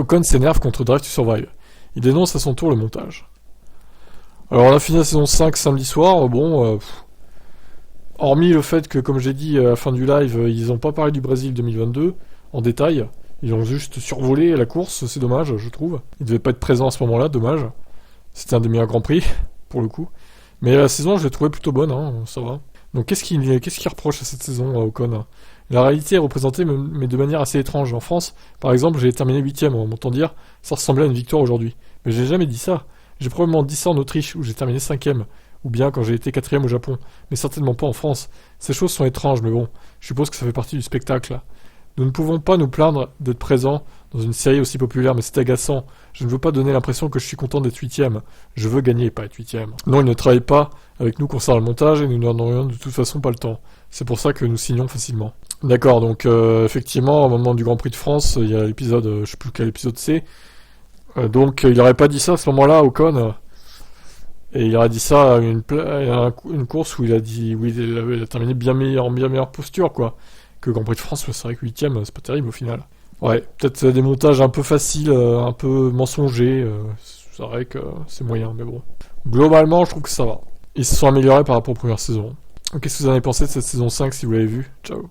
Ocon s'énerve contre Drive to Survive. Il dénonce à son tour le montage. Alors on a fini la saison 5 samedi soir, hormis le fait que, comme j'ai dit à la fin du live, ils n'ont pas parlé du Brésil 2022 en détail, ils ont juste survolé la course, c'est dommage, je trouve. Ils devaient pas être présents à ce moment-là, dommage. C'était un des meilleurs Grands Prix, pour le coup. Mais la saison, je l'ai trouvée plutôt bonne, hein, ça va. Donc qu'est-ce qu'il reproche à cette saison à Ocon? La réalité est représentée, mais de manière assez étrange. En France, par exemple, j'ai terminé 8ème, on m'entend dire, ça ressemblait à une victoire aujourd'hui. Mais j'ai jamais dit ça. J'ai probablement dit ça en Autriche, où j'ai terminé 5ème. Ou bien quand j'ai été 4ème au Japon. Mais certainement pas en France. Ces choses sont étranges, mais bon, je suppose que ça fait partie du spectacle. Nous ne pouvons pas nous plaindre d'être présents dans une série aussi populaire, mais c'est agaçant. Je ne veux pas donner l'impression que je suis content d'être 8ème. Je veux gagner, pas être 8ème. Non, ils ne travaillent pas avec nous concernant le montage et nous n'en aurions de toute façon pas le temps. C'est pour ça que nous signons facilement. D'accord, donc effectivement, au moment du Grand Prix de France, il y a l'épisode, je sais plus quel épisode c'est. Donc il n'aurait pas dit ça à ce moment-là, Ocon. Et il aurait dit ça à une course où il a terminé en bien meilleure posture, quoi. Que le Grand Prix de France, c'est vrai que 8ème, c'est pas terrible au final. Ouais, peut-être des montages un peu faciles, un peu mensongers. C'est vrai que c'est moyen, mais bon. Globalement, je trouve que ça va. Ils se sont améliorés par rapport aux premières saisons. Qu'est-ce que vous en avez pensé de cette saison 5 si vous l'avez vu? Ciao.